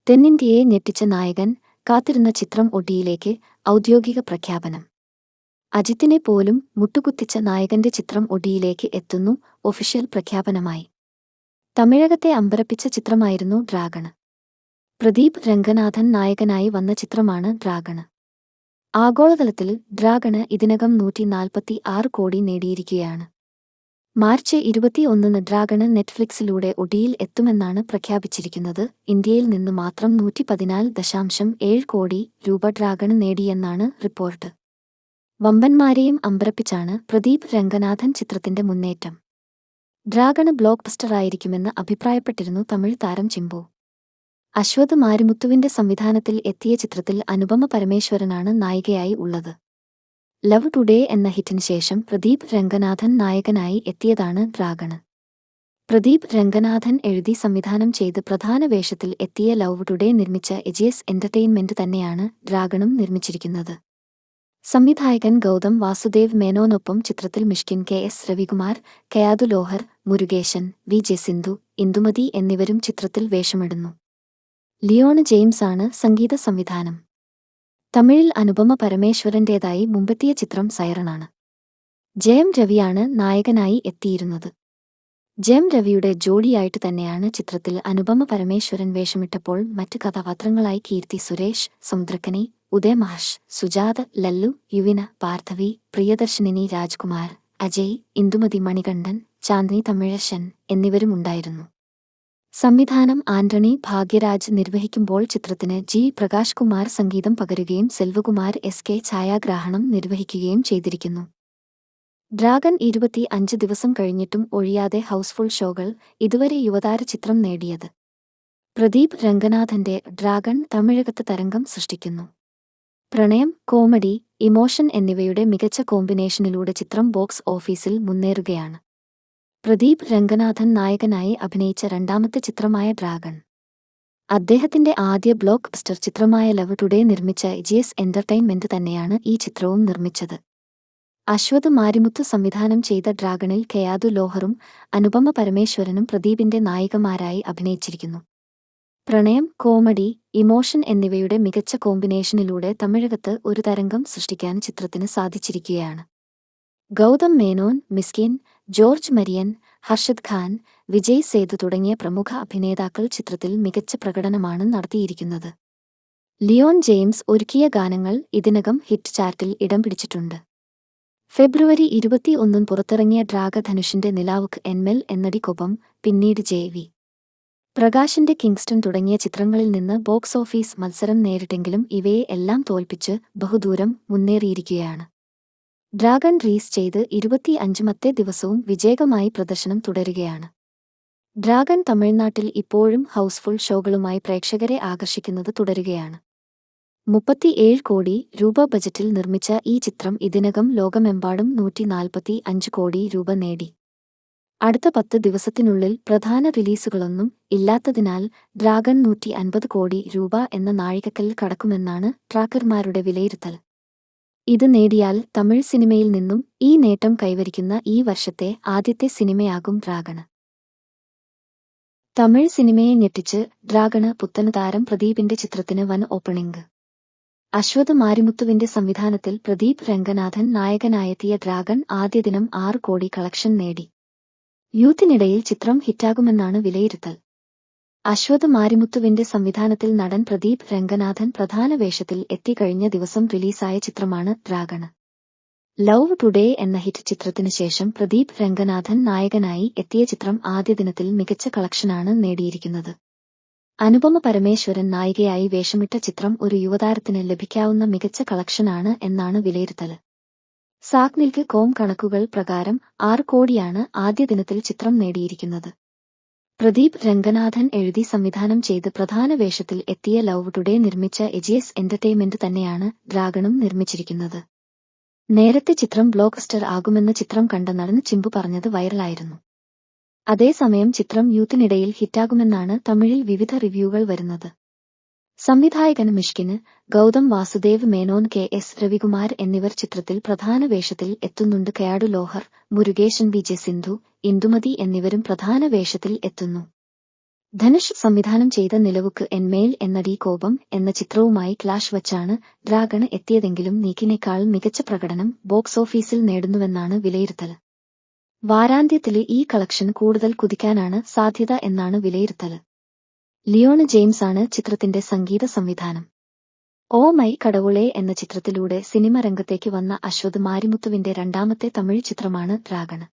തെന്നിന്ത്യയെ ഞെട്ടിച്ച നായകൻ കാത്തിരുന്ന ചിത്രം ഒടിയിലേക്ക് ഔദ്യോഗിക പ്രഖ്യാപനം. അജിത്തിനെ പോലും മുട്ടുകുത്തിച്ച നായകന്റെ ചിത്രം ഒടിയിലേക്ക് എത്തുന്നു. ഒഫീഷ്യൽ പ്രഖ്യാപനമായി. തമിഴകത്തെ അമ്പരപ്പിച്ച ചിത്രമായിരുന്നു ഡ്രാഗണ്. പ്രദീപ് രംഗനാഥൻ നായകനായി വന്ന ചിത്രമാണ് ഡ്രാഗണ്. ആഗോളതലത്തിൽ ഡ്രാഗണ് ഇതിനകം 146 കോടി നേടിയിരിക്കുകയാണ്. മാർച്ച് 21 ഡ്രാഗണ് നെറ്റ്ഫ്ലിക്സിലൂടെ ഒടിയിൽ എത്തുമെന്നാണ് പ്രഖ്യാപിച്ചിരിക്കുന്നത്. ഇന്ത്യയിൽ നിന്ന് മാത്രം 114.7 കോടി രൂപ ഡ്രാഗണ് നേടിയെന്നാണ് റിപ്പോർട്ട്. വമ്പന്മാരെയും അമ്പരപ്പിച്ചാണ് പ്രദീപ് രംഗനാഥൻ ചിത്രത്തിന്റെ മുന്നേറ്റം. ഡ്രാഗണ് ബ്ലോക്ക് ബസ്റ്ററായിരിക്കുമെന്ന് അഭിപ്രായപ്പെട്ടിരുന്നു തമിഴ് താരം ചിമ്പു. അശ്വത് മാരിമുത്തുവിന്റെ സംവിധാനത്തിൽ എത്തിയ ചിത്രത്തിൽ അനുപമ പരമേശ്വരനാണ് നായികയായി ഉള്ളത്. ലവ് ടുഡേ എന്ന ഹിറ്റിന് ശേഷം പ്രദീപ് രംഗനാഥൻ നായകനായി എത്തിയതാണ് ഡ്രാഗണ്. പ്രദീപ് രംഗനാഥൻ എഴുതി സംവിധാനം ചെയ്ത് പ്രധാന വേഷത്തിൽ എത്തിയ ലവ് ടുഡേ നിർമ്മിച്ച എജിഎസ് എന്റർടൈൻമെന്റ് തന്നെയാണ് ഡ്രാഗണും നിർമ്മിച്ചിരിക്കുന്നത്. സംവിധായകൻ ഗൗതം വാസുദേവ് മേനോനൊപ്പം ചിത്രത്തിൽ മിഷ്കിൻ, KS രവികുമാർ, കയാതു ലോഹർ, മുരുകേശൻ, VJ സിന്ധു, ഇന്ദുമതി എന്നിവരും ചിത്രത്തിൽ വേഷമിടുന്നു. ലിയോണ് ജെയിംസ് ആണ് സംഗീത സംവിധാനം. തമിഴിൽ അനുപമ പരമേശ്വരന്റേതായി മുമ്പെത്തിയ ചിത്രം സൈറണാണ്. ജയം രവിയാണ് നായകനായി എത്തിയിരുന്നത്. ജയം രവിയുടെ ജോഡിയായിട്ട് തന്നെയാണ് ചിത്രത്തിൽ അനുപമ പരമേശ്വരൻ വേഷമിട്ടപ്പോൾ മറ്റ് കഥാപാത്രങ്ങളായി കീർത്തി സുരേഷ്, സമുദ്രക്കനി, ഉദയ് മഹേഷ്, സുജാത, ലല്ലു, യുവിന, പാർത്ഥവി, പ്രിയദർശിനി, രാജ്കുമാർ, അജയ്, ഇന്ദുമതി മണികണ്ഠൻ, ചാന്ദ്നി തമിഴശൻ എന്നിവരുമുണ്ടായിരുന്നു. സംവിധാനം ആന്റണി ഭാഗ്യരാജ് നിർവഹിക്കുമ്പോൾ ചിത്രത്തിന് G പ്രകാശ് കുമാർ സംഗീതം പകരുകയും സെൽവകുമാർ SK ഛായാഗ്രാഹണം നിർവഹിക്കുകയും ചെയ്തിരിക്കുന്നു. ഡ്രാഗൺ 25 ദിവസം കഴിഞ്ഞിട്ടും ഒഴിയാതെ ഹൗസ്ഫുൾ ഷോകൾ ഇതുവരെ യുവതാര ചിത്രം നേടിയത്. പ്രദീപ് രംഗനാഥന്റെ ഡ്രാഗൺ തമിഴകത്ത് തരംഗം സൃഷ്ടിക്കുന്നു. പ്രണയം, കോമഡി, ഇമോഷൻ എന്നിവയുടെ മികച്ച കോമ്പിനേഷനിലൂടെ ചിത്രം ബോക്സ് ഓഫീസിൽ മുന്നേറുകയാണ്. പ്രദീപ് രംഗനാഥൻ നായകനായി അഭിനയിച്ച രണ്ടാമത്തെ ചിത്രമായ ഡ്രാഗൺ. അദ്ദേഹത്തിന്റെ ആദ്യ ബ്ലോക്ക് ബസ്റ്റർ ചിത്രമായ ലവ് ടുഡേ നിർമ്മിച്ച എജിഎസ് എന്റർടൈൻമെന്റ് തന്നെയാണ് ഈ ചിത്രവും നിർമ്മിച്ചത്. അശ്വത് മാരിമുത്തു സംവിധാനം ചെയ്ത ഡ്രാഗണിൽ കയാതു ലോഹറും അനുപമ പരമേശ്വരനും പ്രദീപിന്റെ നായികമാരായി അഭിനയിച്ചിരിക്കുന്നു. പ്രണയം, കോമഡി, ഇമോഷൻ എന്നിവയുടെ മികച്ച കോമ്പിനേഷനിലൂടെ തമിഴകത്ത് ഒരു തരംഗം സൃഷ്ടിക്കാൻ ചിത്രത്തിന് സാധിച്ചിരിക്കുകയാണ്. ഗൗതം മേനോൻ, മിസ്കിൻ, ജോർജ് മരിയൻ, ഹർഷദ് ഖാൻ, വിജയ് സേതു തുടങ്ങിയ പ്രമുഖ അഭിനേതാക്കൾ ചിത്രത്തിൽ മികച്ച പ്രകടനമാണ് നടത്തിയിരിക്കുന്നത്. ലിയോൺ ജെയിംസ് ഒരുക്കിയ ഗാനങ്ങൾ ഇതിനകം ഹിറ്റ് ചാർട്ടിൽ ഇടം പിടിച്ചിട്ടുണ്ട്. ഫെബ്രുവരി 21 പുറത്തിറങ്ങിയ ഡ്രാഗധനുഷിന്റെ നിലാവുക്ക് എന്മേൽ എന്നടിക്കൊപ്പം പിന്നീട് JV പ്രകാശിന്റെ കിങ്സ്റ്റൺ തുടങ്ങിയ ചിത്രങ്ങളിൽ നിന്ന് ബോക്സ് ഓഫീസ് മത്സരം നേരിട്ടെങ്കിലും ഇവയെ എല്ലാം തോൽപ്പിച്ച് ബഹുദൂരം മുന്നേറിയിരിക്കുകയാണ്. ഡ്രാഗൺ റിലീസ് ചെയ്ത് 25-മത്തെ ദിവസവും വിജയകരമായി പ്രദർശനം തുടരുകയാണ്. ഡ്രാഗൺ തമിഴ്നാട്ടിൽ ഇപ്പോഴും ഹൗസ്ഫുൾ ഷോകളുമായി പ്രേക്ഷകരെ ആകർഷിക്കുന്നത് തുടരുകയാണ്. 37 കോടി രൂപ ബജറ്റിൽ നിർമ്മിച്ച ഈ ചിത്രം ഇതിനകം ലോകമെമ്പാടും 145 കോടി രൂപ നേടി. അടുത്ത 10 ദിവസത്തിനുള്ളിൽ പ്രധാന റിലീസുകളൊന്നും ഇല്ലാത്തതിനാൽ ഡ്രാഗൺ 150 കോടി രൂപ എന്ന നാഴികക്കല്ലിൽ കടക്കുമെന്നാണ് ട്രാക്കർമാരുടെ വിലയിരുത്തൽ. ഇത് നേടിയാൽ തമിഴ് സിനിമയിൽ നിന്നും ഈ നേട്ടം കൈവരിക്കുന്ന ഈ വർഷത്തെ ആദ്യത്തെ സിനിമയാകും ഡ്രാഗണ്. തമിഴ് സിനിമയെ ഞെട്ടിച്ച് ഡ്രാഗണ് പുത്തന് താരം പ്രദീപിന്റെ ചിത്രത്തിന് വൻ ഓപ്പണിംഗ്. അശ്വത് മാരിമുത്തുവിന്റെ സംവിധാനത്തിൽ പ്രദീപ് രംഗനാഥൻ നായകനായെത്തിയ ഡ്രാഗൺ ആദ്യ ദിനം 6 കോടി കളക്ഷൻ നേടി. യൂത്തിനിടയിൽ ചിത്രം ഹിറ്റാകുമെന്നാണ് വിലയിരുത്തൽ. അശ്വത് മാരിമുത്തുവിന്റെ സംവിധാനത്തിൽ നടൻ പ്രദീപ് രംഗനാഥൻ പ്രധാന വേഷത്തിൽ എത്തിക്കഴിഞ്ഞ ദിവസം റിലീസായ ചിത്രമാണ് ഡ്രാഗണ്. ലവ് ടുഡേ എന്ന ഹിറ്റ് ചിത്രത്തിന് ശേഷം പ്രദീപ് രംഗനാഥൻ നായകനായി എത്തിയ ചിത്രം ആദ്യ ദിനത്തിൽ മികച്ച കളക്ഷനാണ് നേടിയിരിക്കുന്നത്. അനുപമ പരമേശ്വരൻ നായികയായി വേഷമിട്ട ചിത്രം ഒരു യുവതാരത്തിന് ലഭിക്കാവുന്ന മികച്ച കളക്ഷനാണ് എന്നാണ് വിലയിരുത്തൽ. സാഗ്നിൽക്ക്.com കണക്കുകൾ പ്രകാരം 6 കോടിയാണ് ആദ്യ ദിനത്തിൽ ചിത്രം നേടിയിരിക്കുന്നത്. പ്രദീപ് രംഗനാഥൻ എഴുതി സംവിധാനം ചെയ്ത് പ്രധാന വേഷത്തിൽ എത്തിയ ലവ് ടുഡേ നിർമ്മിച്ച എജിഎസ് എന്റർടൈൻമെന്റ് തന്നെയാണ് ഡ്രാഗണും നിർമ്മിച്ചിരിക്കുന്നത്. നേരത്തെ ചിത്രം ബ്ലോക്ക് ബസ്റ്റർ ആകുമെന്ന് ചിത്രം കണ്ട നടൻ ചിമ്പു പറഞ്ഞത് വൈറലായിരുന്നു. അതേസമയം ചിത്രം യൂത്തിനിടയിൽ ഹിറ്റാകുമെന്നാണ് തമിഴിൽ വിവിധ റിവ്യൂകൾ വരുന്നത്. സംവിധായകൻ മിഷ്കിന്, ഗൗതം വാസുദേവ് മേനോൻ, KS രവികുമാർ എന്നിവർ ചിത്രത്തിൽ പ്രധാന വേഷത്തിൽ എത്തുന്നുണ്ട്. കയാടു ലോഹർ, മുരുകേശൻ, VJ സിന്ധു, ഇന്ദുമതി എന്നിവരും പ്രധാന വേഷത്തിൽ എത്തുന്നു. ധനുഷ് സംവിധാനം ചെയ്ത നിലവുക്ക് എന്മേൽ എന്നടി കോപം എന്ന ചിത്രവുമായി ക്ലാഷ് വച്ചാണ് ഡ്രാഗൺ എത്തിയതെങ്കിലും നീക്കിനേക്കാൾ മികച്ച പ്രകടനം ബോക്സ് ഓഫീസിൽ നേടുന്നുവെന്നാണ് വിലയിരുത്തൽ. വാരാന്ത്യത്തില് ഈ കളക്ഷൻ കൂടുതൽ കുതിക്കാനാണ് സാധ്യത എന്നാണ് വിലയിരുത്തൽ. ലിയോണ് ജെയിംസ് ആണ് ചിത്രത്തിന്റെ സംഗീത സംവിധാനം. ഓ മൈ കടവുളേ എന്ന ചിത്രത്തിലൂടെ സിനിമ രംഗത്തേക്ക് വന്ന അശ്വത് മാരിമുത്തുവിന്റെ രണ്ടാമത്തെ തമിഴ് ചിത്രമാണ് ഡ്രാഗൺ.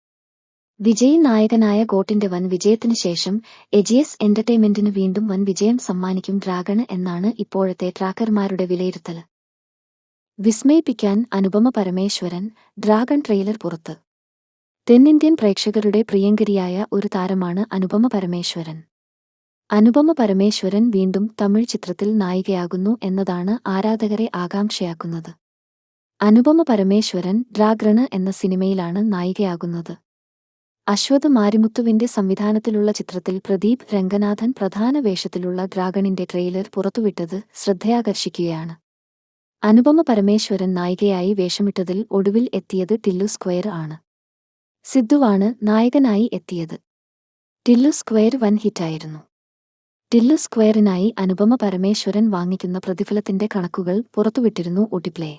വിജയ് നായകനായ ഗോട്ടിന്റെ വൻ വിജയത്തിനു ശേഷം എജിഎസ് എന്റർടൈൻമെന്റിന് വീണ്ടും വൻ വിജയം സമ്മാനിക്കും ഡ്രാഗൺ എന്നാണ് ഇപ്പോഴത്തെ ട്രാക്കർമാരുടെ വിലയിരുത്തൽ. വിസ്മയിപ്പിക്കാൻ അനുപമ പരമേശ്വരൻ. ഡ്രാഗൺ ട്രെയിലർ പുറത്ത്. തെന്നിന്ത്യൻ പ്രേക്ഷകരുടെ പ്രിയങ്കരിയായ ഒരു താരമാണ് അനുപമ പരമേശ്വരൻ. അനുപമ പരമേശ്വരൻ വീണ്ടും തമിഴ് ചിത്രത്തിൽ നായികയാകുന്നു എന്നതാണ് ആരാധകരെ ആകാംക്ഷയാക്കുന്നത്. അനുപമ പരമേശ്വരൻ ഡ്രാഗൺ എന്ന സിനിമയിലാണ് നായികയാകുന്നത്. അശ്വത് മാരിമുത്തുവിന്റെ സംവിധാനത്തിലുള്ള ചിത്രത്തിൽ പ്രദീപ് രംഗനാഥൻ പ്രധാന വേഷത്തിലുള്ള ഡ്രാഗണിന്റെ ട്രെയിലർ പുറത്തുവിട്ടത് ശ്രദ്ധയാകർഷിക്കുകയാണ്. അനുപമ പരമേശ്വരൻ നായികയായി വേഷമിട്ടതിൽ ഒടുവിൽ എത്തിയത് ടില്ലു സ്ക്വയർ ആണ്. സിദ്ദുവാണ് നായകനായി എത്തിയത്. ടില്ലു സ്ക്വയർ വൻ ഹിറ്റായിരുന്നു. ടില്ലു സ്ക്വയറിനായി അനുപമ പരമേശ്വരൻ വാങ്ങിക്കുന്ന പ്രതിഫലത്തിന്റെ കണക്കുകൾ പുറത്തുവിട്ടിരുന്നു ഒടിപ്ലേ.